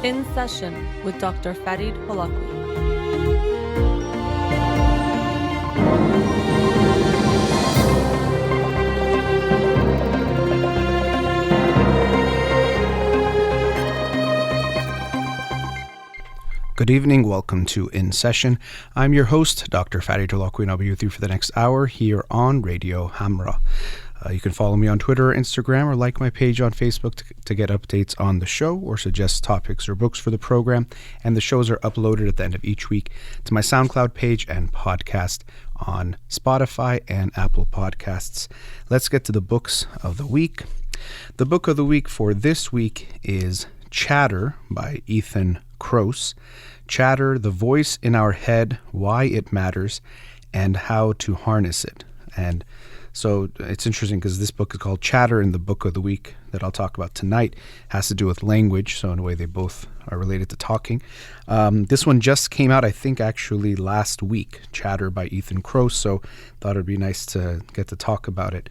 In Session with Dr. Farid Holakouee. Good evening. Welcome to In Session. I'm your host, Dr. Farid Holakouee, and I'll be with you for the next hour here on Radio Hamra. You can follow me on Twitter or Instagram, or like my page on Facebook to get updates on the show or suggest topics or books for the program. And the shows are uploaded at the end of each week to my SoundCloud page and podcast on Spotify and Apple Podcasts. Let's get to the books of the week. The book of the week for this week is Chatter by Ethan Kroos. Chatter, the voice in our head, why it matters, and how to harness it. And so it's interesting because this book is called Chatter, and the book of the week that I'll talk about tonight has to do with language. So in a way, they both are related to talking. This one just came out, I think, actually last week, Chatter by Ethan Kroos. So thought it'd be nice to get to talk about it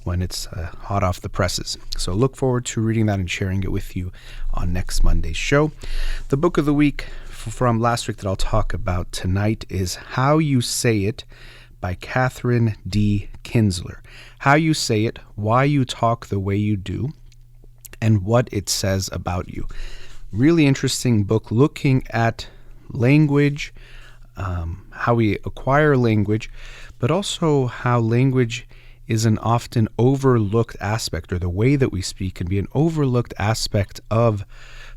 when it's hot off the presses. So look forward to reading that and sharing it with you on next Monday's show. The book of the week from last week that I'll talk about tonight is How You Say It by Katherine D. Kinzler. How you say it, why you talk the way you do, and what it says about you. Really interesting book looking at language, how we acquire language, but also how language is an often overlooked aspect, or the way that we speak can be an overlooked aspect of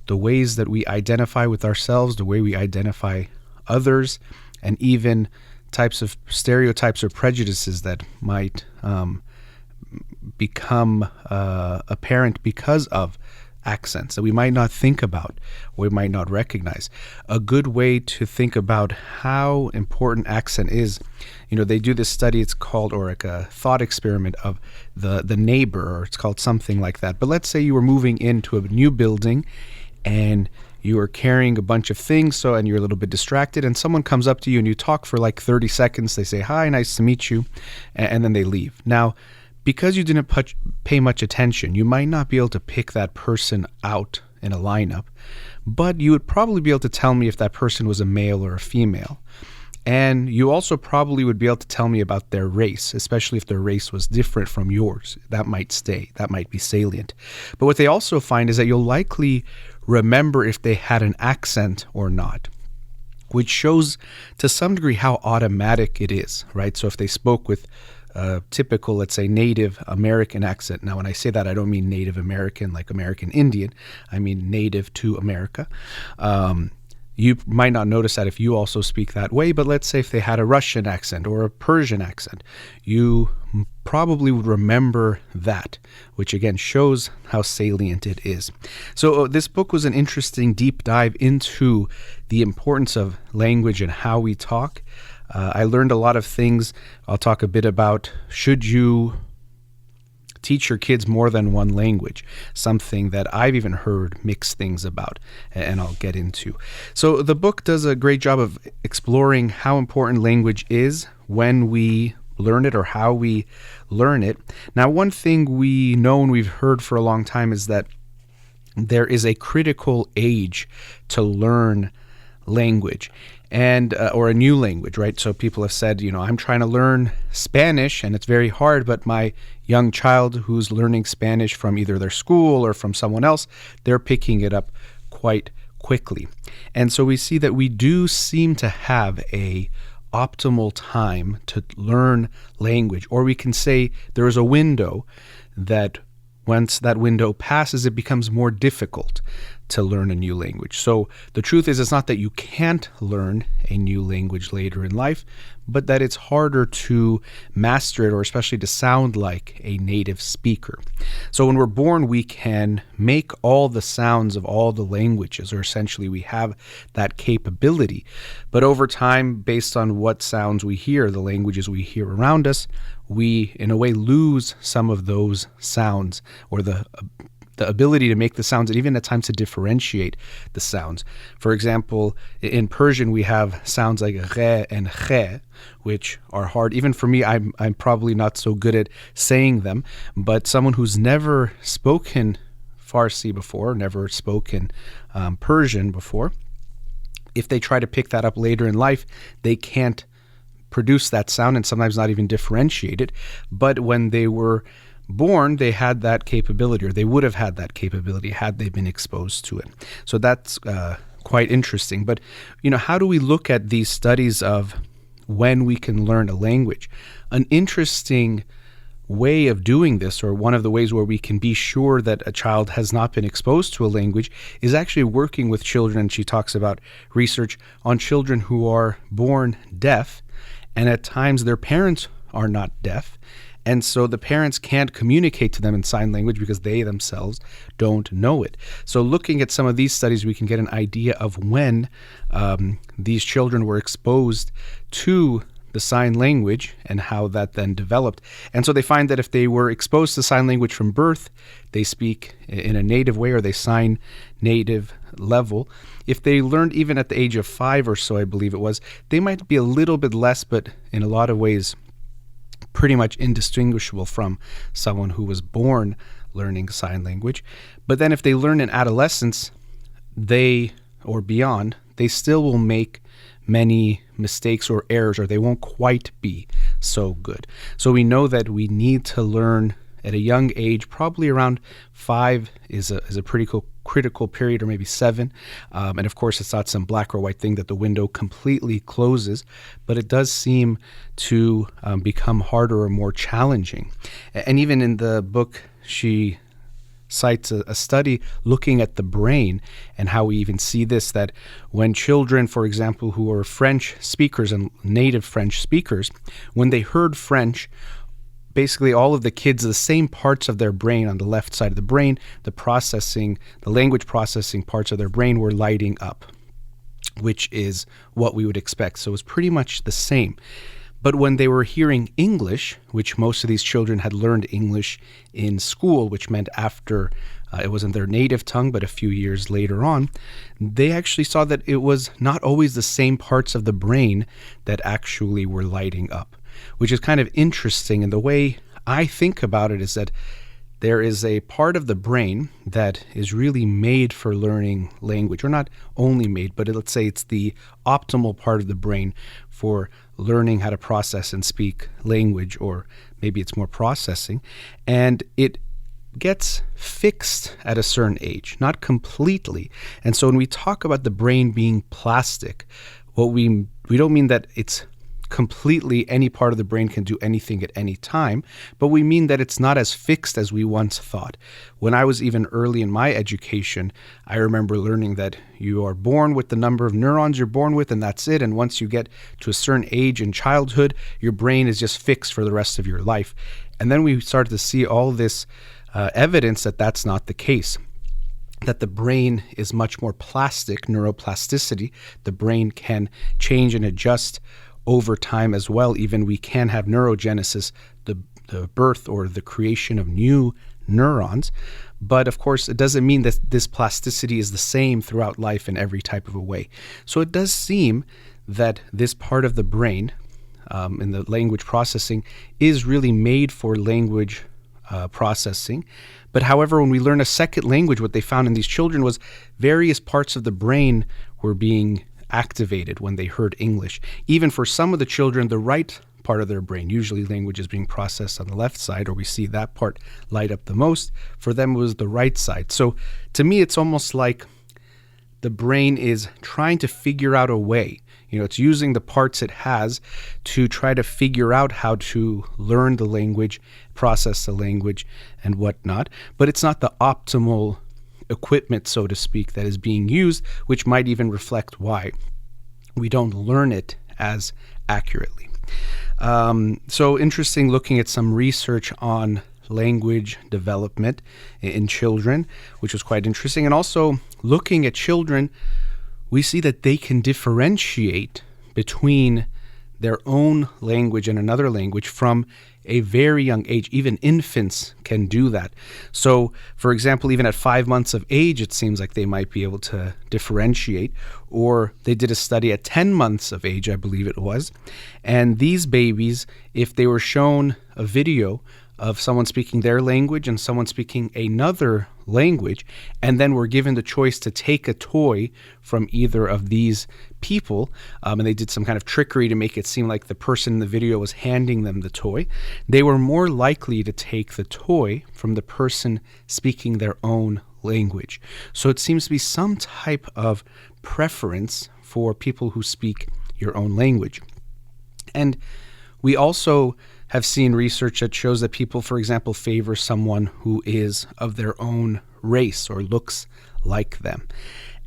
the ways that we identify with ourselves, the way we identify others, and even types of stereotypes or prejudices that might become apparent because of accents that we might not think about or we might not recognize. A good way to think about how important accent is, they do this study, it's called, or like a thought experiment of the neighbor, or it's called something like that. But let's say you were moving into a new building and you are carrying a bunch of things, and you're a little bit distracted, and someone comes up to you and you talk for like 30 seconds. They say, "Hi, nice to meet you," and then they leave. Now, because you didn't pay much attention, you might not be able to pick that person out in a lineup, but you would probably be able to tell me if that person was a male or a female. And you also probably would be able to tell me about their race, especially if their race was different from yours. That might stay. That might be salient. But what they also find is that you'll likely remember if they had an accent or not, which shows to some degree how automatic it is, right? So if they spoke with a typical, let's say, Native American accent. Now, when I say that, I don't mean Native American like American Indian. I mean native to America. You might not notice that if you also speak that way, but let's say if they had a Russian accent or a Persian accent, you probably would remember that, which again shows how salient it is. So this book was an interesting deep dive into the importance of language and how we talk. I learned a lot of things. I'll talk a bit about, should you teach your kids more than one language, something that I've even heard mixed things about, and I'll get into. So the book does a great job of exploring how important language is when we learn it, or how we learn it. Now, one thing we know and we've heard for a long time is that there is a critical age to learn language, and or a new language, right? So people have said, I'm trying to learn Spanish and it's very hard, but my young child who's learning Spanish from either their school or from someone else, they're picking it up quite quickly. And so we see that we do seem to have a optimal time to learn language, or we can say there is a window that once that window passes, it becomes more difficult to learn a new language. So the truth is, it's not that you can't learn a new language later in life, but that it's harder to master it, or especially to sound like a native speaker. So when we're born, we can make all the sounds of all the languages, or essentially we have that capability. But over time, based on what sounds we hear, the languages we hear around us, we in a way lose some of those sounds, or the ability to make the sounds, and even at times to differentiate the sounds. For example, in Persian, we have sounds like re and khe, which are hard. Even for me, I'm probably not so good at saying them, but someone who's never spoken Farsi before, never spoken Persian before, if they try to pick that up later in life, they can't produce that sound and sometimes not even differentiate it. But when they were born, they had that capability, or they would have had that capability had they been exposed to it. So that's quite interesting. But, how do we look at these studies of when we can learn a language? An interesting way of doing this, or one of the ways where we can be sure that a child has not been exposed to a language, is actually working with children. And she talks about research on children who are born deaf, and at times their parents are not deaf. And so the parents can't communicate to them in sign language because they themselves don't know it. So looking at some of these studies, we can get an idea of when these children were exposed to the sign language and how that then developed. And so they find that if they were exposed to sign language from birth, they speak in a native way, or they sign native level. If they learned even at the age of 5 or so, I believe it was, they might be a little bit less, but in a lot of ways pretty much indistinguishable from someone who was born learning sign language. But then if they learn in adolescence, or beyond, they still will make many mistakes or errors, or they won't quite be so good. So we know that we need to learn at a young age. Probably around 5 is a pretty critical period, or maybe 7. And of course, it's not some black or white thing that the window completely closes, but it does seem to become harder or more challenging. And even in the book, she cites a study looking at the brain and how we even see this, that when children, for example, who are French speakers and native French speakers, when they heard French, basically all of the kids, the same parts of their brain on the left side of the brain, the language processing parts of their brain were lighting up, which is what we would expect. So it's pretty much the same. But when they were hearing English, which most of these children had learned English in school, which meant after it wasn't their native tongue, but a few years later on, they actually saw that it was not always the same parts of the brain that actually were lighting up, which is kind of interesting. And the way I think about it is that there is a part of the brain that is really made for learning language, or not only made, but let's say it's the optimal part of the brain for learning how to process and speak language, or maybe it's more processing, and it gets fixed at a certain age, not completely. And so when we talk about the brain being plastic, we don't mean that it's completely any part of the brain can do anything at any time, but we mean that it's not as fixed as we once thought. When I was even early in my education, I remember learning that you are born with the number of neurons you're born with, and that's it. And once you get to a certain age in childhood, your brain is just fixed for the rest of your life. And then we started to see all this evidence that that's not the case, that the brain is much more plastic, neuroplasticity. The brain can change and adjust over time as well. Even we can have neurogenesis, the birth or the creation of new neurons. But of course, it doesn't mean that this plasticity is the same throughout life in every type of a way. So it does seem that this part of the brain in the language processing is really made for language processing. But however, when we learn a second language, what they found in these children was various parts of the brain were being activated when they heard English. Even for some of the children, the right part of their brain, usually language is being processed on the left side, or we see that part light up the most, for them it was the right side. So to me, it's almost like the brain is trying to figure out a way. It's using the parts it has to try to figure out how to learn the language, process the language, and whatnot. But it's not the optimal equipment, so to speak, that is being used, which might even reflect why we don't learn it as accurately. So interesting looking at some research on language development in children, which was quite interesting. And also looking at children, we see that they can differentiate between their own language and another language from a very young age. Even infants can do that. So, for example, even at 5 months of age, it seems like they might be able to differentiate. Or they did a study at 10 months of age, I believe it was. And these babies, if they were shown a video of someone speaking their language and someone speaking another language, and then were given the choice to take a toy from either of these people, and they did some kind of trickery to make it seem like the person in the video was handing them the toy, they were more likely to take the toy from the person speaking their own language. So it seems to be some type of preference for people who speak your own language. And we also have seen research that shows that people, for example, favor someone who is of their own race or looks like them.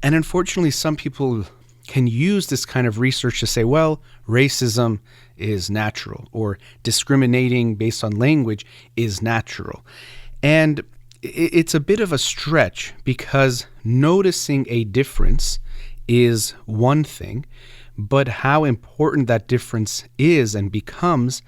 And unfortunately, some people can use this kind of research to say, well, racism is natural, or discriminating based on language is natural. And it's a bit of a stretch, because noticing a difference is one thing, but how important that difference is and becomes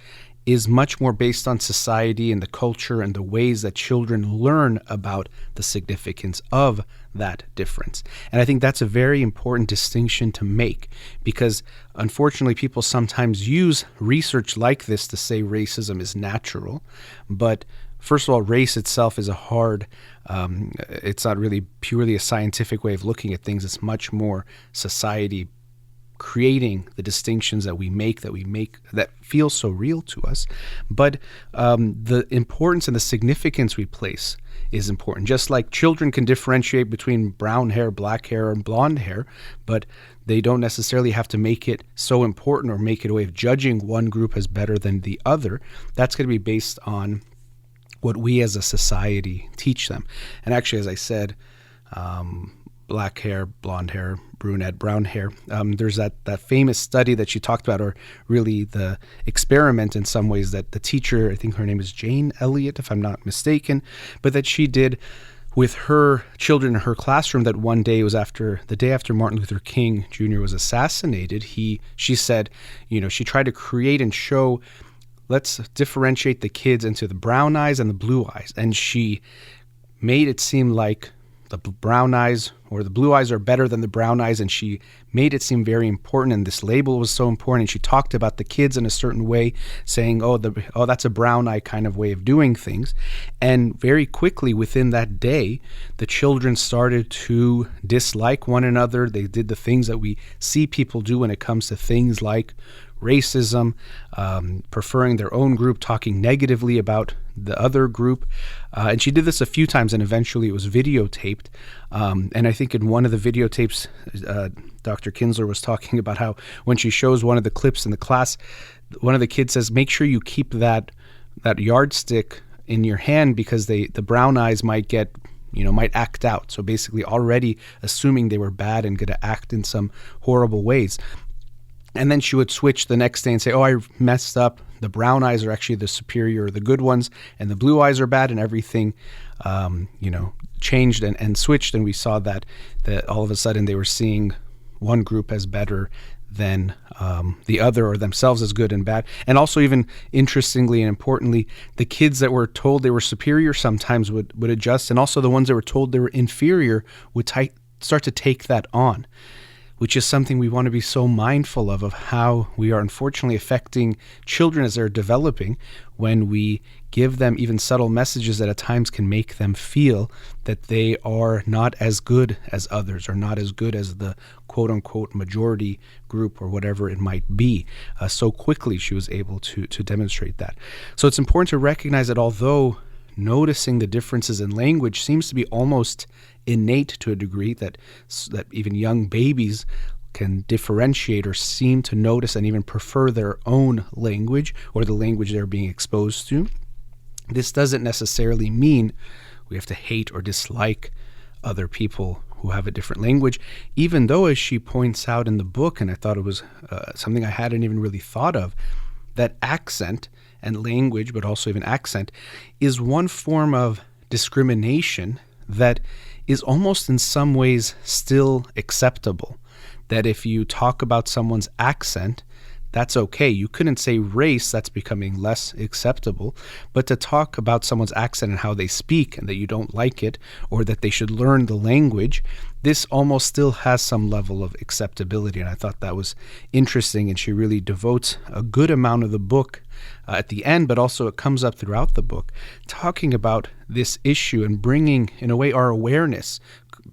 is much more based on society and the culture and the ways that children learn about the significance of that difference. And I think that's a very important distinction to make, because unfortunately people sometimes use research like this to say racism is natural. But first of all, race itself is it's not really purely a scientific way of looking at things. It's much more society creating the distinctions that we make that feel so real to us. But the importance and the significance we place is important. Just like children can differentiate between brown hair, black hair, and blonde hair, but they don't necessarily have to make it so important or make it a way of judging one group as better than the other. That's going to be based on what we as a society teach them. And actually, as I said, black hair, blonde hair, brunette, brown hair. There's that famous study that she talked about, or really the experiment in some ways, that the teacher, I think her name is Jane Elliott, if I'm not mistaken, but that she did with her children in her classroom, that one day, it was the day after Martin Luther King Jr. was assassinated. She said, she tried to create and show, let's differentiate the kids into the brown eyes and the blue eyes. And she made it seem like the brown eyes or the blue eyes are better than the brown eyes, and she made it seem very important, and this label was so important, and she talked about the kids in a certain way, saying, oh, that's a brown eye kind of way of doing things. And very quickly within that day, the children started to dislike one another. They did the things that we see people do when it comes to things like racism, preferring their own group, talking negatively about the other group. And she did this a few times, and eventually it was videotaped. And I think in one of the videotapes, Dr. Kinzler was talking about how when she shows one of the clips in the class, one of the kids says, make sure you keep that yardstick in your hand, because the brown eyes might act out. So basically already assuming they were bad and going to act in some horrible ways. And then she would switch the next day and say, oh, I messed up. The brown eyes are actually the superior, the good ones, and the blue eyes are bad, and everything, changed and switched. And we saw that all of a sudden they were seeing one group as better than the other, or themselves as good and bad. And also, even interestingly and importantly, the kids that were told they were superior sometimes would adjust, and also the ones that were told they were inferior would start to take that on, which is something we want to be so mindful of how we are unfortunately affecting children as they're developing, when we give them even subtle messages that at times can make them feel that they are not as good as others, or not as good as the quote-unquote majority group, or whatever it might be. So quickly she was able to demonstrate that. So it's important to recognize that although noticing the differences in language seems to be almost innate to a degree, that even young babies can differentiate or seem to notice and even prefer their own language, or the language they're being exposed to, this doesn't necessarily mean we have to hate or dislike other people who have a different language, even though, as she points out in the book, and I thought it was something I hadn't even really thought of, that accent and language, but also even accent, is one form of discrimination that is almost in some ways still acceptable. That if you talk about someone's accent, that's okay. You couldn't say race, that's becoming less acceptable. But to talk about someone's accent and how they speak, and that you don't like it, or that they should learn the language, this almost still has some level of acceptability. And I thought that was interesting, and she really devotes a good amount of the book at the end, but also it comes up throughout the book, talking about this issue and bringing, in a way, our awareness.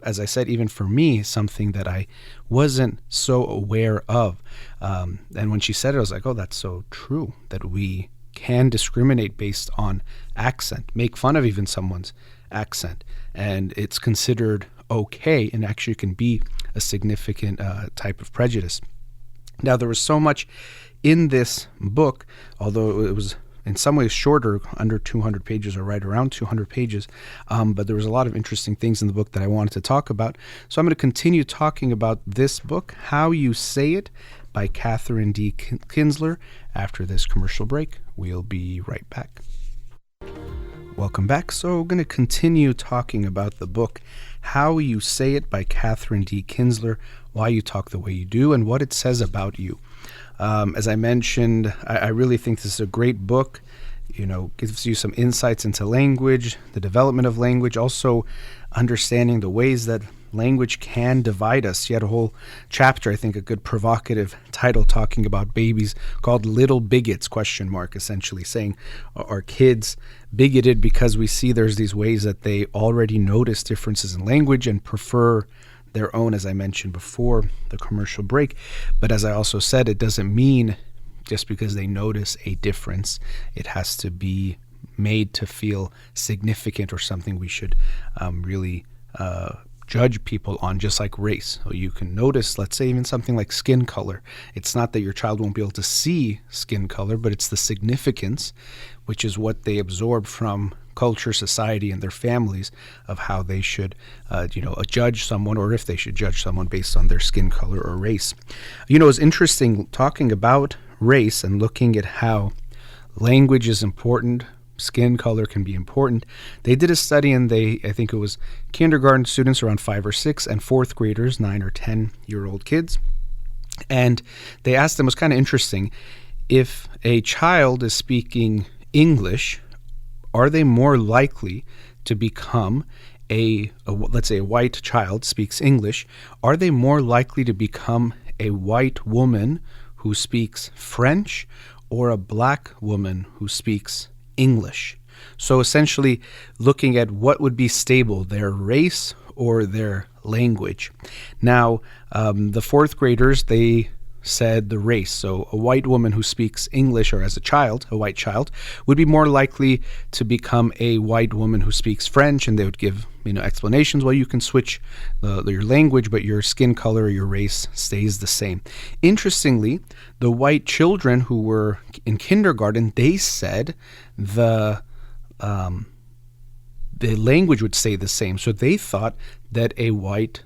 As I said, even for me, something that I wasn't so aware of. And when she said it, I was like, oh, that's so true, that we can discriminate based on accent, make fun of even someone's accent, and it's considered okay and actually can be a significant type of prejudice. Now, there was so much in this book, although it was in some ways shorter, under 200 pages or right around 200 pages, but there was a lot of interesting things in the book that I wanted to talk about. So I'm going to continue talking about this book, How You Say It, by Katherine D. Kinzler, after this commercial break. We'll be right back. Welcome back. So we're going to continue talking about the book, How You Say It, by Katherine D. Kinzler, why you talk the way you do, and what it says about you. As I mentioned, I really think this is a great book. Gives you some insights into language, the development of language, also understanding the ways that language can divide us. She had a whole chapter, I think a good provocative title, talking about babies called Little Bigots, ? Essentially saying, are kids bigoted because we see there's these ways that they already notice differences in language and prefer their own, as I mentioned before the commercial break. But as I also said, it doesn't mean just because they notice a difference, it has to be made to feel significant or something we should really judge people on, just like race. So you can notice, let's say, even something like skin color. It's not that your child won't be able to see skin color, but it's the significance, which is what they absorb from culture, society, and their families, of how they should, judge someone, or if they should judge someone based on their skin color or race. It's interesting talking about race and looking at how language is important, skin color can be important. They did a study, and I think it was kindergarten students around 5 or 6 and 4th graders, 9 or 10-year-old kids. And they asked them, it was kind of interesting, if a child is speaking English, are they more likely to become let's say a white child speaks English, are they more likely to become a white woman who speaks French or a black woman who speaks English? So essentially looking at what would be stable, their race or their language. Now, the 4th graders, they said the race. So a white woman who speaks English, or as a child, a white child, would be more likely to become a white woman who speaks French, and they would give explanations. Well, you can switch your language, but your skin color or your race stays the same. Interestingly, the white children who were in kindergarten, they said the language would stay the same. So they thought that a white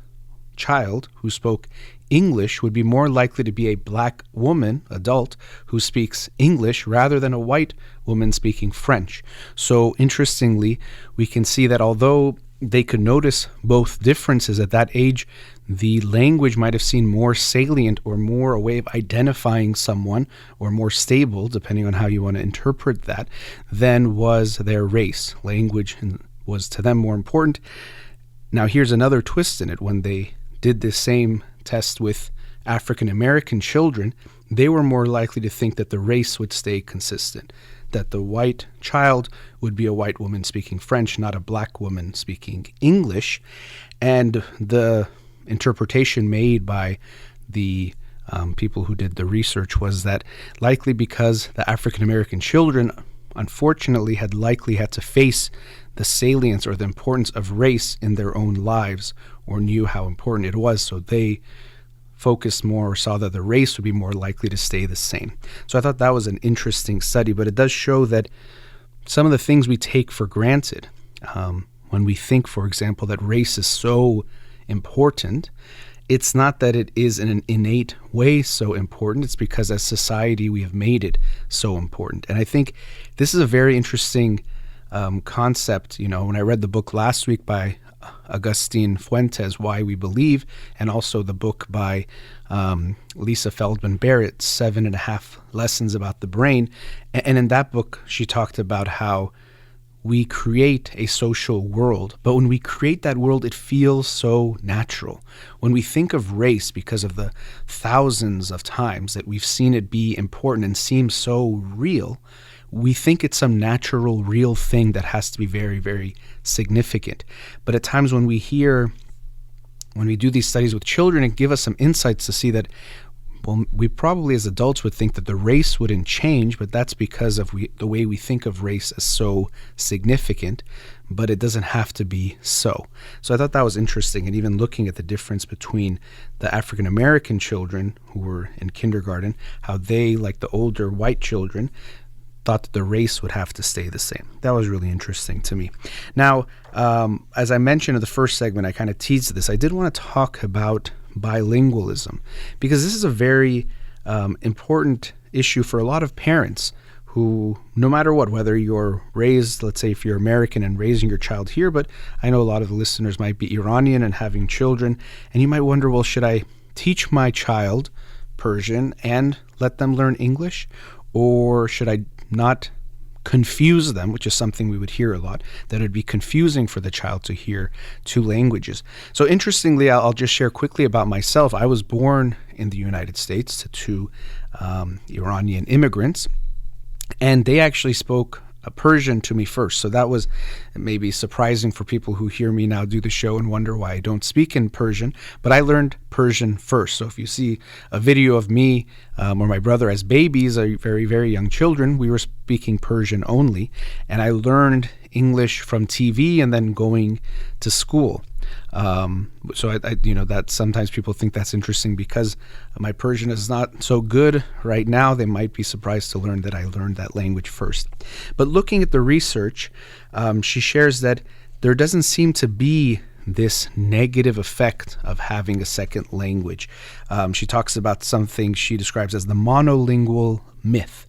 child who spoke English would be more likely to be a black woman, adult, who speaks English rather than a white woman speaking French. So interestingly, we can see that although they could notice both differences at that age, the language might have seemed more salient or more a way of identifying someone, or more stable, depending on how you want to interpret that, than was their race. Language was to them more important. Now here's another twist in it. When they did the same test with African American children, they were more likely to think that the race would stay consistent, that the white child would be a white woman speaking French, not a black woman speaking English. And the interpretation made by the people who did the research was that likely because the African American children, unfortunately, had to face the salience or the importance of race in their own lives, or knew how important it was, so they focused more, or saw that the race would be more likely to stay the same. So I thought that was an interesting study, but it does show that some of the things we take for granted, when we think, for example, that race is so important, it's not that it is in an innate way so important. It's because as society we have made it so important. And I think this is a very interesting concept. When I read the book last week by Agustin Fuentes, Why We Believe, and also the book by Lisa Feldman Barrett, 7.5 Lessons About the Brain. And in that book, she talked about how we create a social world, but when we create that world, it feels so natural. When we think of race, because of the thousands of times that we've seen it be important and seem so real, we think it's some natural, real thing that has to be very, very significant. But at times when we do these studies with children, it gives us some insights to see that, well, we probably as adults would think that the race wouldn't change, but that's because of the way we think of race as so significant, but it doesn't have to be so. So I thought that was interesting, and even looking at the difference between the African American children who were in kindergarten, how they, like the older white children, thought that the race would have to stay the same. That was really interesting to me. Now, as I mentioned in the first segment, I kind of teased this. I did want to talk about bilingualism, because this is a very important issue for a lot of parents who, no matter what, whether you're raised, let's say if you're American and raising your child here, but I know a lot of the listeners might be Iranian and having children, and you might wonder, well, should I teach my child Persian and let them learn English, or should I not confuse them, which is something we would hear a lot, that it would be confusing for the child to hear two languages. So interestingly, I'll just share quickly about myself. I was born in the United States to two Iranian immigrants, and they actually spoke Persian to me first. So that was maybe surprising for people who hear me now do the show and wonder why I don't speak in Persian, but I learned Persian first. So if you see a video of me or my brother as babies, very, very young children, we were speaking Persian only, and I learned English from TV and then going to school. So I that sometimes people think that's interesting because my Persian is not so good right now. They might be surprised to learn that I learned that language first. But looking at the research, she shares that there doesn't seem to be this negative effect of having a second language. She talks about something she describes as the monolingual myth.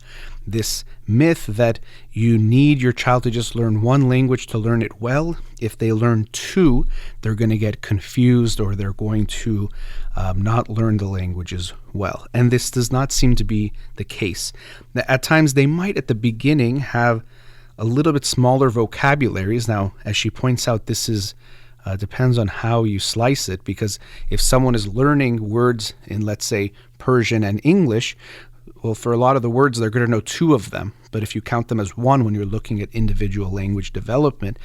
This myth that you need your child to just learn one language to learn it well. If they learn two, they're going to get confused, or they're going to not learn the languages well. And this does not seem to be the case. At times, they might at the beginning have a little bit smaller vocabularies. Now, as she points out, this is depends on how you slice it, because if someone is learning words in, let's say, Persian and English, well, for a lot of the words, they're going to know two of them. But if you count them as one when you're looking at individual language development,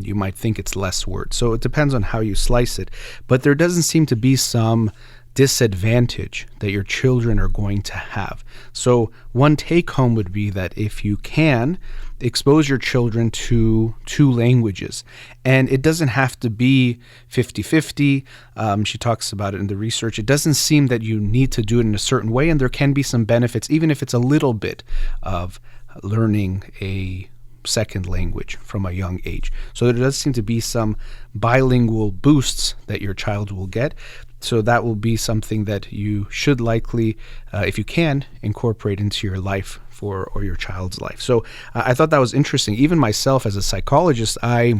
you might think it's less words. So it depends on how you slice it. But there doesn't seem to be some disadvantage that your children are going to have. So one take home would be that if you can, expose your children to two languages. And it doesn't have to be 50-50. She talks about it in the research. It doesn't seem that you need to do it in a certain way, and there can be some benefits, even if it's a little bit of learning a second language from a young age. So there does seem to be some bilingual boosts that your child will get. So that will be something that you should likely, if you can, incorporate into your life or your child's life. So I thought that was interesting. Even myself as a psychologist, I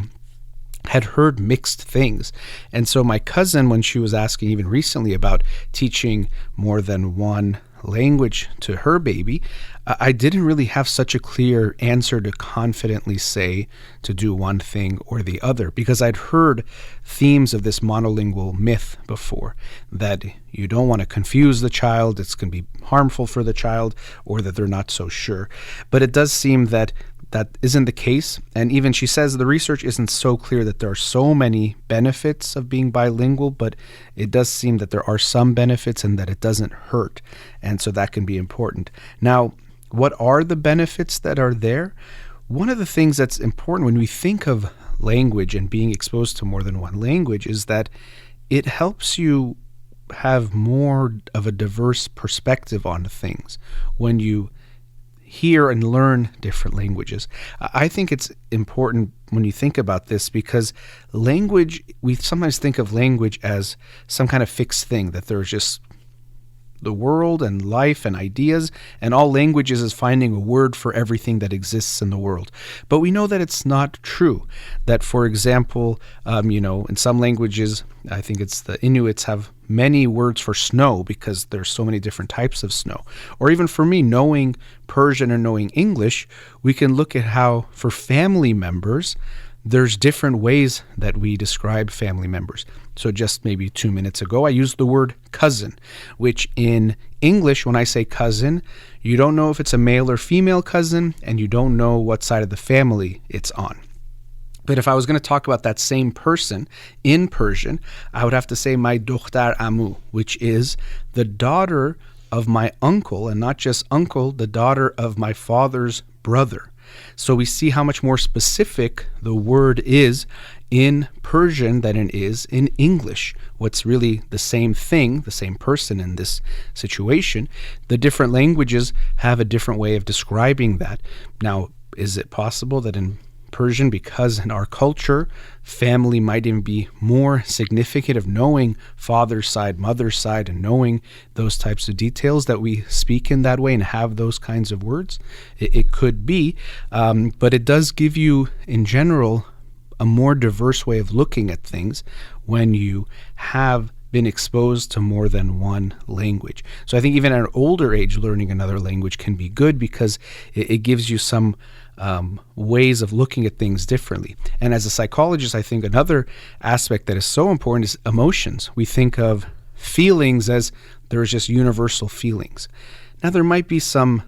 had heard mixed things. And so my cousin, when she was asking even recently about teaching more than one language to her baby, I didn't really have such a clear answer to confidently say to do one thing or the other, because I'd heard themes of this monolingual myth before, that you don't want to confuse the child, it's going to be harmful for the child, or that they're not so sure. But it does seem that that isn't the case. And even she says the research isn't so clear that there are so many benefits of being bilingual, but it does seem that there are some benefits and that it doesn't hurt. And so that can be important. Now, what are the benefits that are there? One of the things that's important when we think of language and being exposed to more than one language is that it helps you have more of a diverse perspective on things when you hear and learn different languages. I think it's important when you think about this, because language, we sometimes think of language as some kind of fixed thing, that there's just the world and life and ideas, and all languages is finding a word for everything that exists in the world. But we know that it's not true. That, for example, in some languages, I think it's the Inuits have many words for snow because there's so many different types of snow. Or even for me, knowing Persian and knowing English, we can look at how for family members, there's different ways that we describe family members. So just maybe 2 minutes ago, I used the word cousin, which in English, when I say cousin, you don't know if it's a male or female cousin, and you don't know what side of the family it's on. But if I was going to talk about that same person in Persian, I would have to say my dokhtar amu, which is the daughter of my uncle, and not just uncle, the daughter of my father's brother. So we see how much more specific the word is in Persian than it is in English. What's really the same thing, the same person in this situation, the different languages have a different way of describing that. Now, is it possible that in Persian, because in our culture, family might even be more significant of knowing father's side, mother's side, and knowing those types of details that we speak in that way and have those kinds of words? It could be, but it does give you, in general, a more diverse way of looking at things when you have been exposed to more than one language. So I think even at an older age, learning another language can be good because it gives you some ways of looking at things differently. And as a psychologist, I think another aspect that is so important is emotions. We think of feelings as there's just universal feelings. Now, there might be some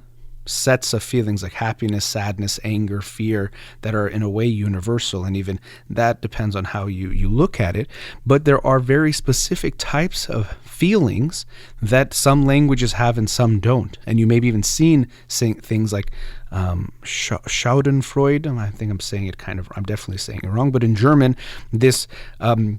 sets of feelings like happiness, sadness, anger, fear that are in a way universal, and even that depends on how you look at it. But there are very specific types of feelings that some languages have and some don't. And you maybe even seen things like Schadenfreude. I think I'm definitely saying it wrong, but in German, this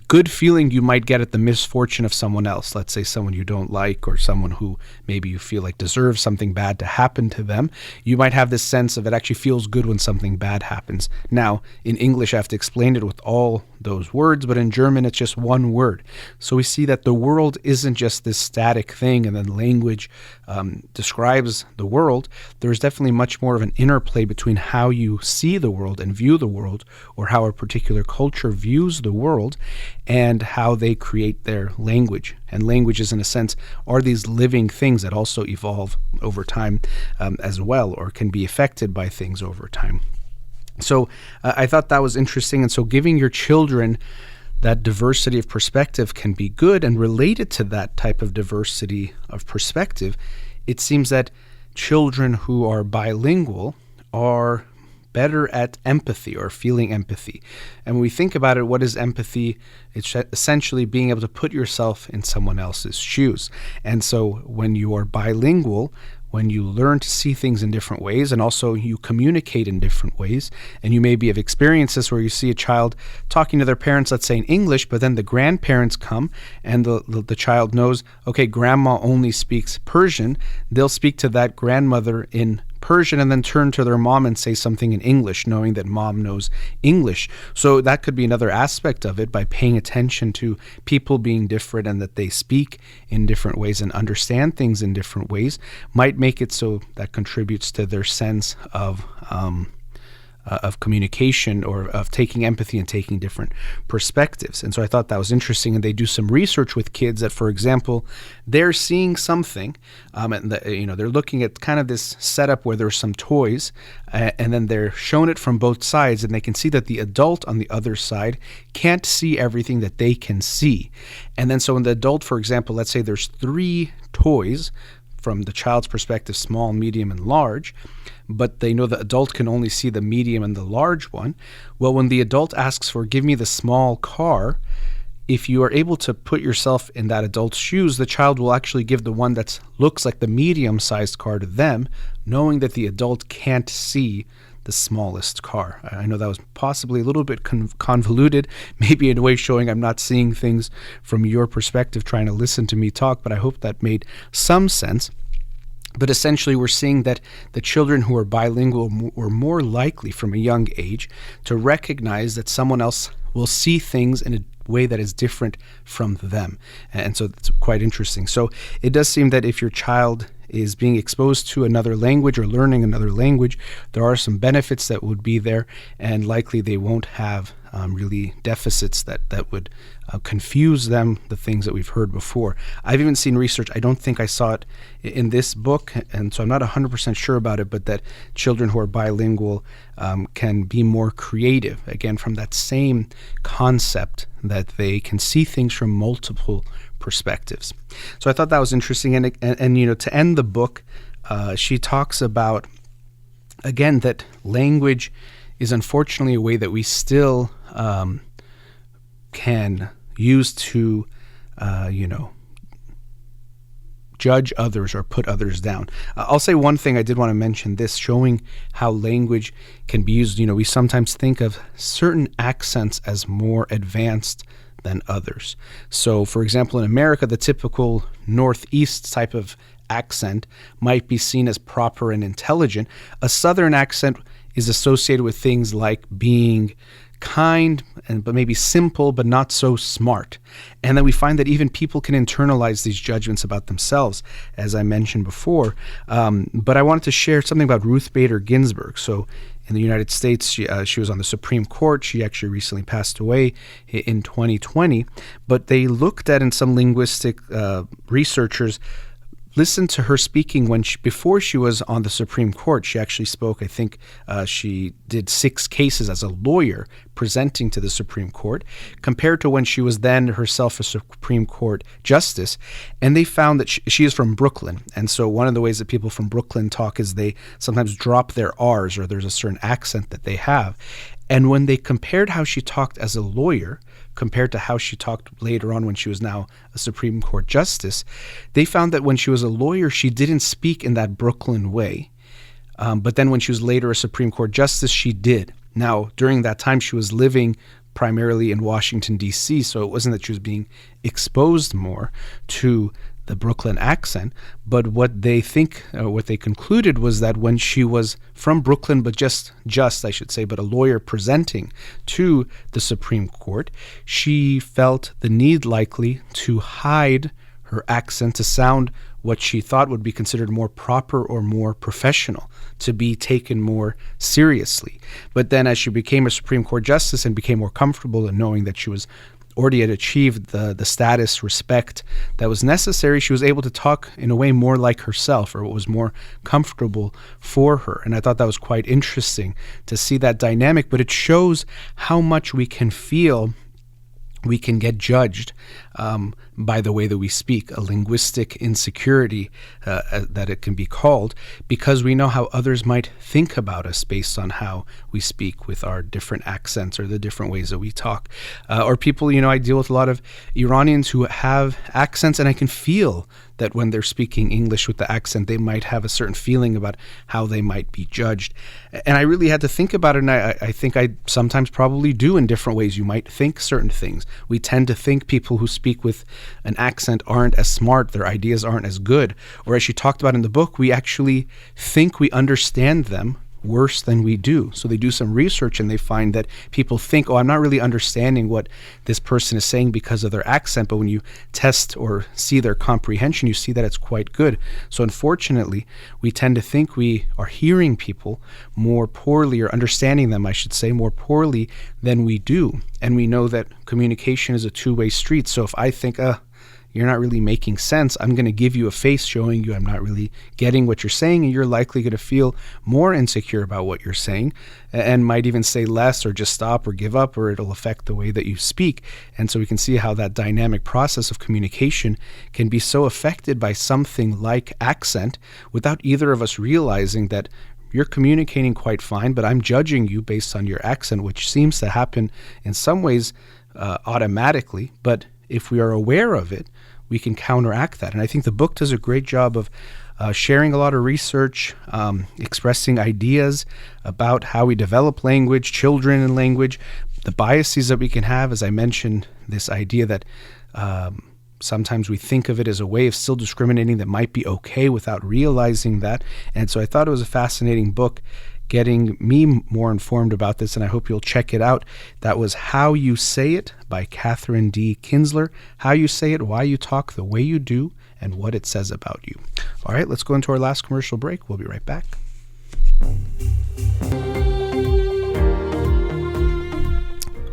good feeling you might get at the misfortune of someone else. Let's say someone you don't like or someone who maybe you feel like deserves something bad to happen to them. You might have this sense of it actually feels good when something bad happens. Now, in English, I have to explain it with all those words, but in German, it's just one word. So we see that the world isn't just this static thing and then language describes the world. There's definitely much more of an interplay between how you see the world and view the world, or how a particular culture views the world, and how they create their language. And languages, in a sense, are these living things that also evolve over time as well, or can be affected by things over time. So I thought that was interesting. And so giving your children that diversity of perspective can be good. And related to that type of diversity of perspective, it seems that children who are bilingual are better at empathy or feeling empathy. And when we think about it, what is empathy? It's essentially being able to put yourself in someone else's shoes. And so when you are bilingual, when you learn to see things in different ways, and also you communicate in different ways, and you maybe have experienced this where you see a child talking to their parents, let's say in English, but then the grandparents come and the child knows, okay, grandma only speaks Persian. They'll speak to that grandmother in Persian and then turn to their mom and say something in English, knowing that mom knows English. So that could be another aspect of it, by paying attention to people being different and that they speak in different ways and understand things in different ways, might make it so that contributes to their sense of communication, or of taking empathy and taking different perspectives. And so I thought that was interesting. And they do some research with kids that, for example, they're seeing something, and they're looking at kind of this setup where there's some toys, and then they're shown it from both sides, and they can see that the adult on the other side can't see everything that they can see. And then so in the adult, for example, let's say there's 3 toys from the child's perspective, small, medium, and large, but they know the adult can only see the medium and the large one. Well, when the adult asks for, give me the small car, if you are able to put yourself in that adult's shoes, the child will actually give the one that looks like the medium-sized car to them, knowing that the adult can't see the smallest car. I know that was possibly a little bit convoluted, maybe in a way showing I'm not seeing things from your perspective, trying to listen to me talk, but I hope that made some sense. But essentially, we're seeing that the children who are bilingual were more likely from a young age to recognize that someone else will see things in a way that is different from them. And so it's quite interesting. So it does seem that if your child is being exposed to another language or learning another language, there are some benefits that would be there, and likely they won't have really deficits that would confuse them, the things that we've heard before. I've even seen research, I don't think I saw it in this book, and so I'm not 100% sure about it, but that children who are bilingual can be more creative, again, from that same concept that they can see things from multiple perspectives. So I thought that was interesting. And you know, to end the book, she talks about, again, that language is unfortunately a way that we still can use to, judge others or put others down. I'll say one thing, I did want to mention this, showing how language can be used. You know, we sometimes think of certain accents as more advanced than others. So, for example, in America, the typical Northeast type of accent might be seen as proper and intelligent. A Southern accent is associated with things like being kind, but maybe simple, but not so smart. And then we find that even people can internalize these judgments about themselves, as I mentioned before. But I wanted to share something about Ruth Bader Ginsburg. So in the United States, she was on the Supreme Court. She actually recently passed away in 2020. But they looked at, and some linguistic researchers listened to her speaking before she was on the Supreme Court. She actually spoke, I think she did 6 cases as a lawyer presenting to the Supreme Court, compared to when she was then herself a Supreme Court justice. And they found that she is from Brooklyn. And so one of the ways that people from Brooklyn talk is they sometimes drop their R's, or there's a certain accent that they have. And when they compared how she talked as a lawyer compared to how she talked later on when she was now a Supreme Court justice, they found that when she was a lawyer, she didn't speak in that Brooklyn way. But then when she was later a Supreme Court justice, she did. Now, during that time, she was living primarily in Washington, D.C., so it wasn't that she was being exposed more to the Brooklyn accent, but what they concluded was that when she was from Brooklyn, but just I should say, but a lawyer presenting to the Supreme Court, she felt the need likely to hide her accent to sound what she thought would be considered more proper or more professional, to be taken more seriously. But then as she became a Supreme Court justice and became more comfortable in knowing that she was already had achieved the status, respect that was necessary, she was able to talk in a way more like herself, or what was more comfortable for her. And I thought that was quite interesting to see that dynamic, but it shows how much we can feel we can get judged by the way that we speak, a linguistic insecurity that it can be called, because we know how others might think about us based on how we speak with our different accents or the different ways that we talk. Or people, I deal with a lot of Iranians who have accents, and I can feel that when they're speaking English with the accent, they might have a certain feeling about how they might be judged. And I really had to think about it, and I think I sometimes probably do in different ways. You might think certain things. We tend to think people who speak with an accent aren't as smart, their ideas aren't as good. Or as she talked about in the book, we actually think we understand them worse than we do. So they do some research and they find that people think, I'm not really understanding what this person is saying because of their accent, but when you test or see their comprehension, you see that it's quite good. So unfortunately, we tend to think we are hearing people more poorly, or understanding them, I should say, more poorly than we do. And we know that communication is a two-way street. So if I think, you're not really making sense, I'm going to give you a face showing you I'm not really getting what you're saying, and you're likely going to feel more insecure about what you're saying and might even say less, or just stop or give up, or it'll affect the way that you speak. And so we can see how that dynamic process of communication can be so affected by something like accent without either of us realizing that you're communicating quite fine, but I'm judging you based on your accent, which seems to happen in some ways automatically. But if we are aware of it, we can counteract that. And I think the book does a great job of sharing a lot of research, expressing ideas about how we develop language, children in language, the biases that we can have. As I mentioned, this idea that sometimes we think of it as a way of still discriminating that might be okay without realizing that. And so I thought it was a fascinating book, getting me more informed about this, and I hope you'll check it out. That was How You Say It by Katherine D. Kinzler. How You Say It, Why You Talk the Way You Do, and what it says about you. All right, let's go into our last commercial break. We'll be right back.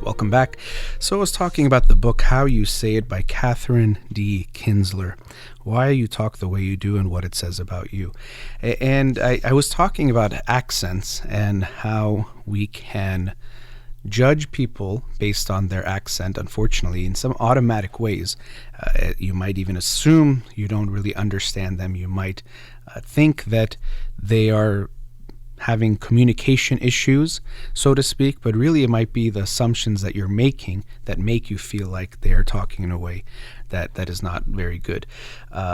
Welcome back. So I was talking about the book How You Say It by Katherine D. Kinzler. Why you talk the way you do and what it says about you. And I was talking about accents and how we can judge people based on their accent, unfortunately, in some automatic ways. You might even assume you don't really understand them. You might think that they are having communication issues, so to speak, but really it might be the assumptions that you're making that make you feel like they're talking in a way that is not very good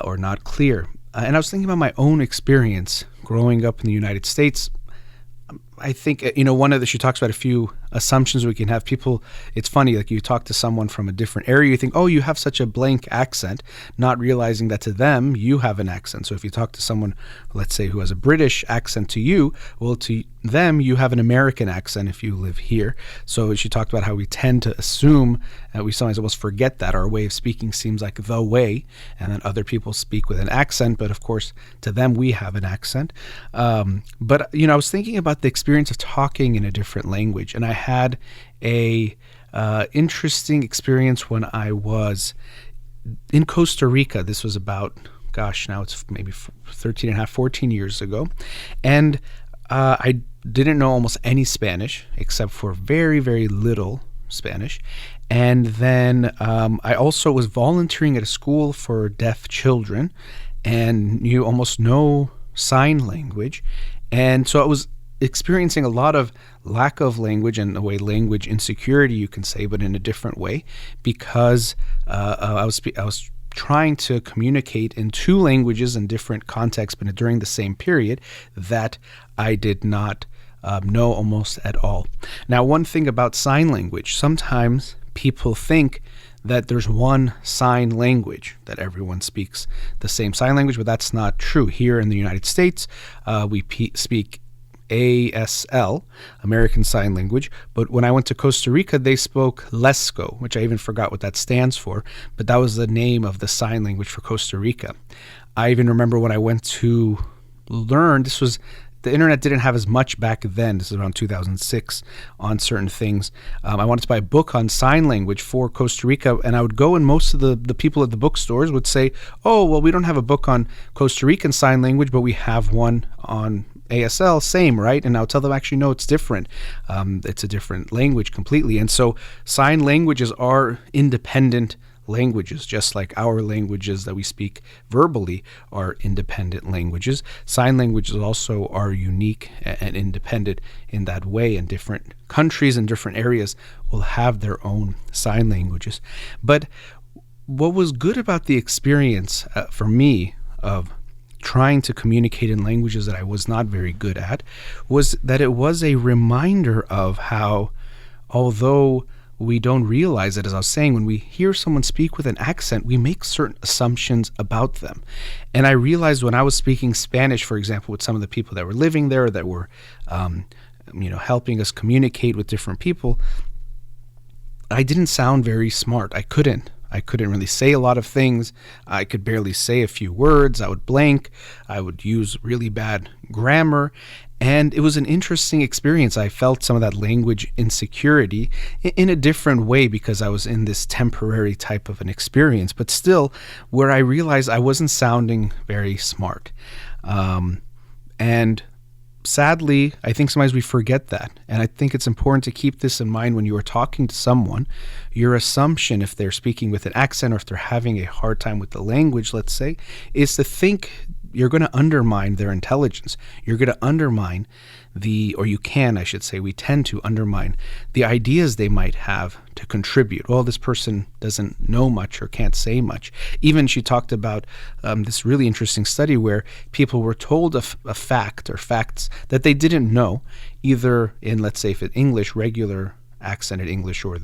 or not clear. And I was thinking about my own experience growing up in the United States. I think, she talks about a few assumptions we can have. People, it's funny, like you talk to someone from a different area, you think, oh, you have such a blank accent, not realizing that to them, you have an accent. So if you talk to someone, let's say, who has a British accent to you, well, to them, you have an American accent if you live here. So she talked about how we tend to assume, we sometimes almost forget that our way of speaking seems like the way, and then other people speak with an accent, but of course, to them, we have an accent. But I was thinking about the experience of talking in a different language, and I had a interesting experience when I was in Costa Rica. This was about, now it's maybe 13 and a half, 14 years ago, and I didn't know almost any Spanish except for very, very little Spanish. And then I also was volunteering at a school for deaf children and knew almost no sign language. And so I was experiencing a lot of lack of language and a way language insecurity, you can say, but in a different way, because I was trying to communicate in two languages in different contexts, but during the same period that I did not know almost at all. Now, one thing about sign language, sometimes people think that there's one sign language, that everyone speaks the same sign language, but that's not true. Here in the United States, we speak ASL, American Sign Language, but when I went to Costa Rica, they spoke Lesco, which I even forgot what that stands for, but that was the name of the sign language for Costa Rica. I even remember when I went to learn, the internet didn't have as much back then, this is around 2006, on certain things. I wanted to buy a book on sign language for Costa Rica, and I would go, and most of the people at the bookstores would say, oh, well, we don't have a book on Costa Rican Sign Language, but we have one on ASL, same, right? And I'll tell them, actually, no, it's different. It's a different language completely. And so sign languages are independent languages, just like our languages that we speak verbally are independent languages. Sign languages also are unique and independent in that way, and different countries and different areas will have their own sign languages. But what was good about the experience for me of trying to communicate in languages that I was not very good at was that it was a reminder of how, although we don't realize it, as I was saying, when we hear someone speak with an accent, we make certain assumptions about them. And I realized when I was speaking Spanish, for example, with some of the people that were living there, that were helping us communicate with different people, I didn't sound very smart. I couldn't really say a lot of things. I could barely say a few words. I would blank. I would use really bad grammar. And it was an interesting experience. I felt some of that language insecurity in a different way because I was in this temporary type of an experience, but still where I realized I wasn't sounding very smart. And sadly, I think sometimes we forget that. And I think it's important to keep this in mind when you are talking to someone. Your assumption, if they're speaking with an accent or if they're having a hard time with the language, let's say, is to think you're going to undermine their intelligence. You're going to undermine we tend to undermine the ideas they might have to contribute. Well, this person doesn't know much or can't say much. Even she talked about this really interesting study where people were told a fact or facts that they didn't know, either in, let's say, if it's English, regular accented English, or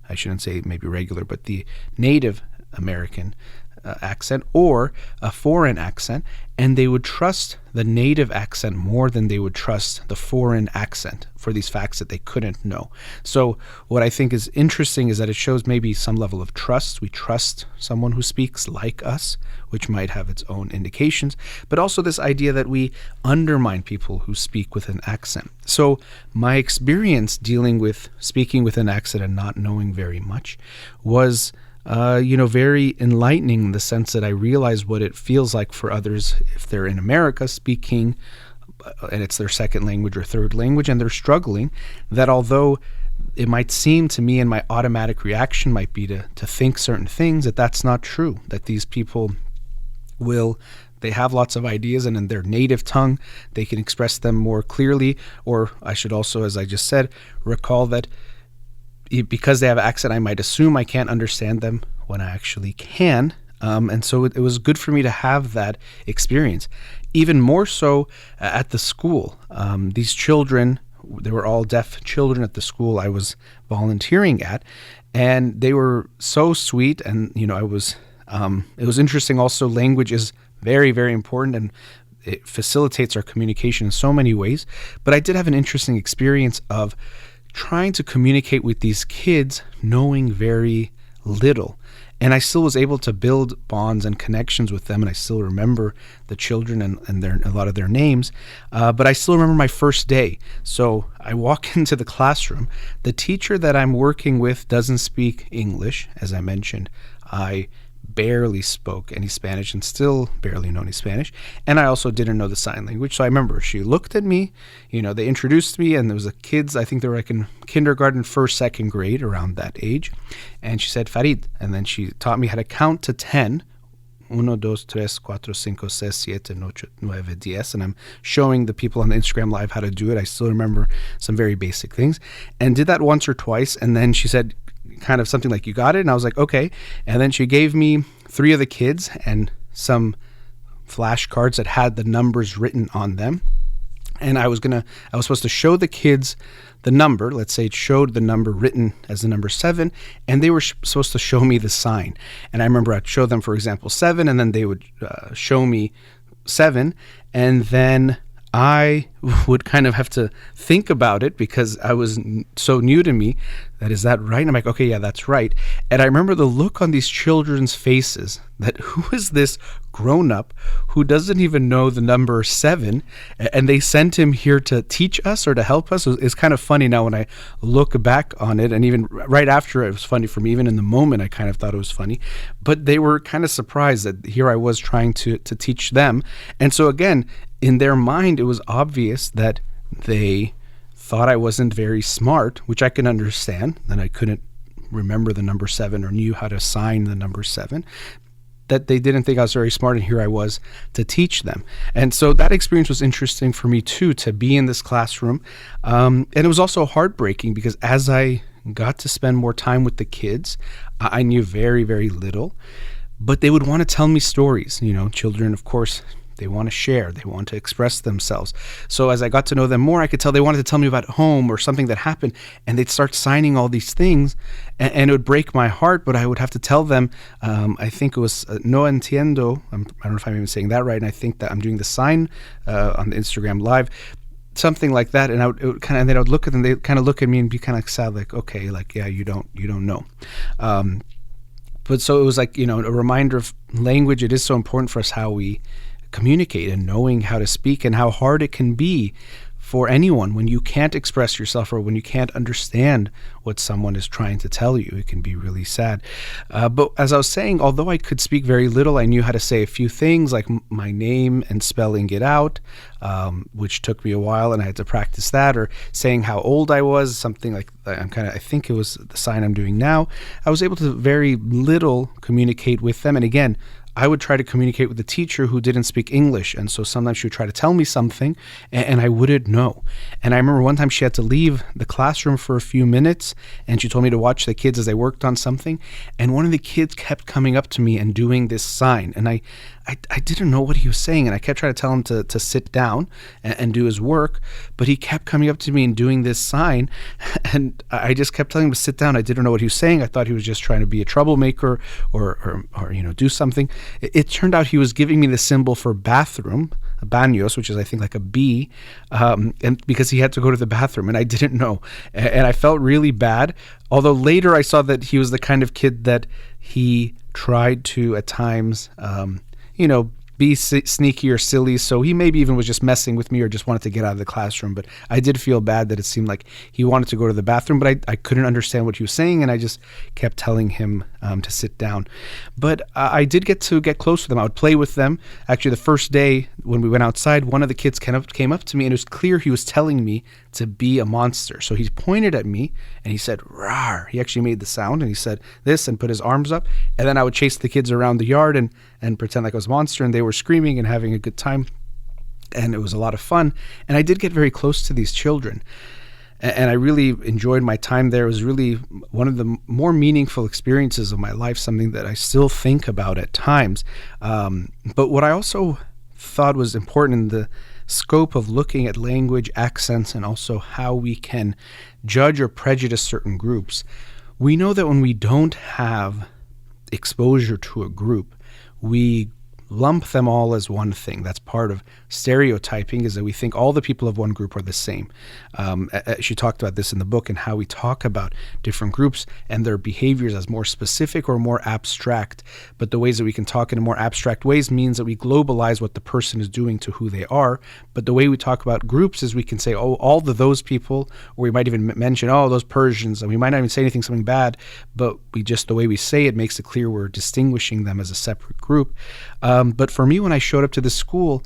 I shouldn't say maybe regular, but the native American accent or a foreign accent, and they would trust the native accent more than they would trust the foreign accent for these facts that they couldn't know. So what I think is interesting is that it shows maybe some level of trust. We trust someone who speaks like us, which might have its own indications, but also this idea that we undermine people who speak with an accent. So my experience dealing with speaking with an accent and not knowing very much was very enlightening in the sense that I realized what it feels like for others if they're in America speaking and it's their second language or third language and they're struggling, that although it might seem to me and my automatic reaction might be to think certain things, that's not true, that these people they have lots of ideas and in their native tongue they can express them more clearly. Or I should also, as I just said, recall that because they have an accent, I might assume I can't understand them when I actually can. And so it was good for me to have that experience. Even more so at the school. These children, they were all deaf children at the school I was volunteering at, and they were so sweet. And, it was interesting also. Language is very, very important, and it facilitates our communication in so many ways. But I did have an interesting experience of trying to communicate with these kids knowing very little. And I still was able to build bonds and connections with them, and I still remember the children and a lot of their names. But I still remember my first day. So I walk into the classroom. The teacher that I'm working with doesn't speak English, as I mentioned. I barely spoke any Spanish and still barely know any Spanish. And I also didn't know the sign language. So I remember she looked at me, they introduced me, and there was kids, I think they were like in kindergarten, first, second grade, around that age. And she said, Farid. And then she taught me how to count to 10. 1, 2, 3, 4, 5, 6, 7, 8, 9, 10. And I'm showing the people on the Instagram Live how to do it. I still remember some very basic things. And did that once or twice. And then she said, kind of something like, you got it? And I was like, okay. And then she gave me 3 of the kids and some flashcards that had the numbers written on them. And I was supposed to show the kids the number. Let's say it showed the number written as the number 7, and they were supposed to show me the sign. And I remember I'd show them, for example, 7, and then they would show me 7, and then I would kind of have to think about it because I was so new to me. Is that right? And I'm like, okay, yeah, that's right. And I remember the look on these children's faces that who is this grown-up who doesn't even know the number 7, and they sent him here to teach us or to help us. It's kind of funny now when I look back on it, and even right after it was funny for me. Even in the moment, I kind of thought it was funny. But they were kind of surprised that here I was trying to teach them. And so again, in their mind, it was obvious that they thought I wasn't very smart, which I can understand, that I couldn't remember the number 7 or knew how to sign the number 7, that they didn't think I was very smart, and here I was to teach them. And so that experience was interesting for me too, to be in this classroom. And it was also heartbreaking because as I got to spend more time with the kids, I knew very, very little, but they would want to tell me stories. Children, of course, they want to share. They want to express themselves. So as I got to know them more, I could tell they wanted to tell me about home or something that happened, and they'd start signing all these things, and it would break my heart, but I would have to tell them, I think it was no entiendo. I don't know if I'm even saying that right, and I think that I'm doing the sign on the Instagram Live, something like that, and I would look at them, they'd kind of look at me and be kind of sad, like, okay, like, yeah, you don't know. But so it was like, a reminder of language. It is so important for us how we communicate and knowing how to speak, and how hard it can be for anyone when you can't express yourself or when you can't understand what someone is trying to tell you. It can be really sad. But as I was saying, although I could speak very little, I knew how to say a few things like my name and spelling it out, which took me a while, and I had to practice that, or saying how old I was, something like I think it was the sign I'm doing now. I was able to very little communicate with them. And again, I would try to communicate with the teacher who didn't speak English. And so sometimes she would try to tell me something and I wouldn't know. And I remember one time she had to leave the classroom for a few minutes and she told me to watch the kids as they worked on something. And one of the kids kept coming up to me and doing this sign. And I didn't know what he was saying. And I kept trying to tell him to sit down and do his work. But he kept coming up to me and doing this sign. And I just kept telling him to sit down. I didn't know what he was saying. I thought he was just trying to be a troublemaker or do something. It turned out he was giving me the symbol for bathroom, baños, which is I think like a B, and because he had to go to the bathroom, and I didn't know, and I felt really bad. Although later I saw that he was the kind of kid that he tried to at times, be sneaky or silly. So he maybe even was just messing with me or just wanted to get out of the classroom. But I did feel bad that it seemed like he wanted to go to the bathroom, but I couldn't understand what he was saying. And I just kept telling him to sit down. But I did get close to them. I would play with them. Actually, the first day when we went outside, one of the kids came up to me and it was clear he was telling me to be a monster. So he pointed at me and he said, "Rawr." He actually made the sound and he said this and put his arms up. And then I would chase the kids around the yard and pretend like I was a monster, and they were screaming and having a good time. And it was a lot of fun. And I did get very close to these children. And I really enjoyed my time there. It was really one of the more meaningful experiences of my life, something that I still think about at times. But what I also thought was important in the scope of looking at language, accents, and also how we can judge or prejudice certain groups, we know that when we don't have exposure to a group, we lump them all as one thing. That's part of stereotyping, is that we think all the people of one group are the same. She talked about this in the book and how we talk about different groups and their behaviors as more specific or more abstract. But the ways that we can talk in a more abstract ways means that we globalize what the person is doing to who they are. But the way we talk about groups is we can say, oh, all of those people, or we might even mention, oh, those Persians, and we might not even say something bad, but the way we say it makes it clear we're distinguishing them as a separate group. But for me, when I showed up to the school,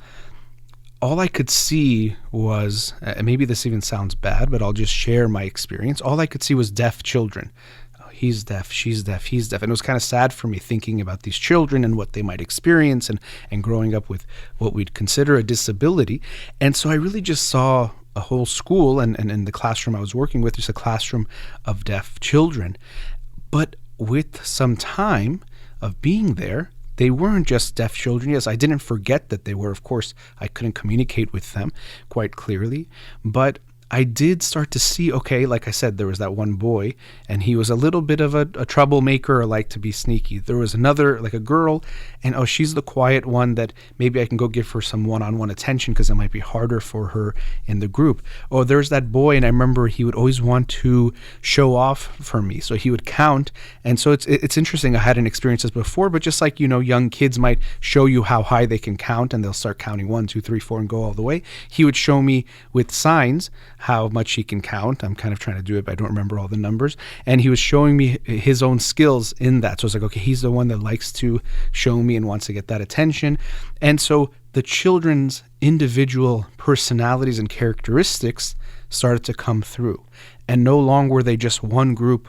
all I could see was, and maybe this even sounds bad, but I'll just share my experience. All I could see was deaf children. Oh, he's deaf, she's deaf, he's deaf. And it was kind of sad for me thinking about these children and what they might experience and growing up with what we'd consider a disability. And so I really just saw a whole school, and in the classroom I was working with, just a classroom of deaf children. But with some time of being there, they weren't just deaf children. Yes, I didn't forget that they were. Of course, I couldn't communicate with them quite clearly. But I did start to see, okay, like I said, there was that one boy, and he was a little bit of a troublemaker or liked to be sneaky. There was another, like a girl, and oh, she's the quiet one that maybe I can go give her some one-on-one attention because it might be harder for her in the group. Oh, there's that boy, and I remember he would always want to show off for me. So he would count, and so it's interesting. I hadn't experienced this before, but just like, young kids might show you how high they can count, and they'll start counting 1, 2, 3, 4, and go all the way. He would show me with signs how much he can count. I'm kind of trying to do it, but I don't remember all the numbers. And he was showing me his own skills in that. So it's like, okay, he's the one that likes to show me and wants to get that attention. And so the children's individual personalities and characteristics started to come through. And no longer were they just one group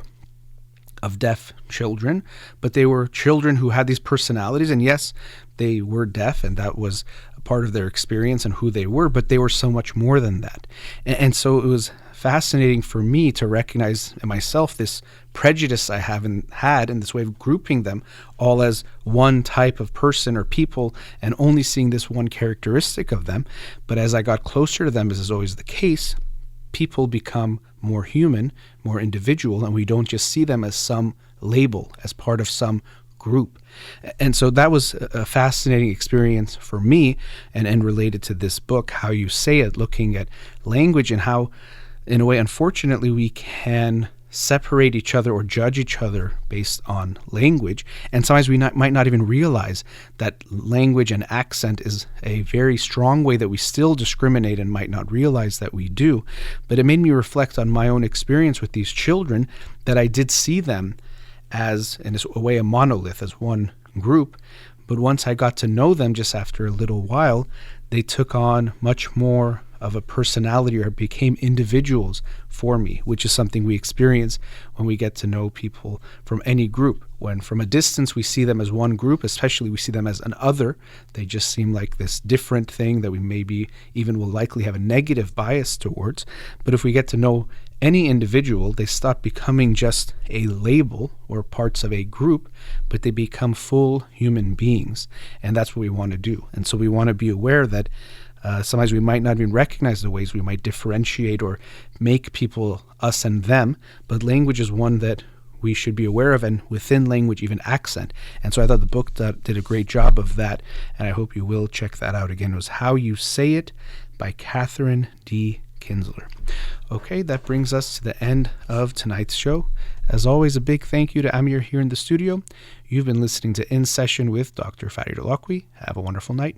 of deaf children, but they were children who had these personalities. And yes, they were deaf, and that was a part of their experience and who they were, but they were so much more than that. And so it was fascinating for me to recognize in myself this prejudice I had in this way of grouping them all as one type of person or people and only seeing this one characteristic of them. But as I got closer to them, as is always the case, people become more human, more individual, and we don't just see them as some label, as part of some group. And so that was a fascinating experience for me, and related to this book, how you say it, looking at language and how, in a way, unfortunately, we can separate each other or judge each other based on language. And sometimes we might not even realize that language and accent is a very strong way that we still discriminate and might not realize that we do. But it made me reflect on my own experience with these children, that I did see them as, in a way, a monolith, as one group. But once I got to know them just after a little while, they took on much more of a personality or became individuals for me, which is something we experience when we get to know people from any group. When from a distance we see them as one group, especially we see them as an other, they just seem like this different thing that we maybe even will likely have a negative bias towards. But if we get to know any individual, they stop becoming just a label or parts of a group, but they become full human beings. And that's what we want to do. And so we want to be aware that sometimes we might not even recognize the ways we might differentiate or make people us and them, but language is one that we should be aware of, and within language, even accent. And so I thought the book did a great job of that, and I hope you will check that out. Again, it was How You Say It by Katherine D. Kinzler. Okay, that brings us to the end of tonight's show. As always, a big thank you to Amir here in the studio. You've been listening to In Session with Dr. Farid Holakouee. Have a wonderful night.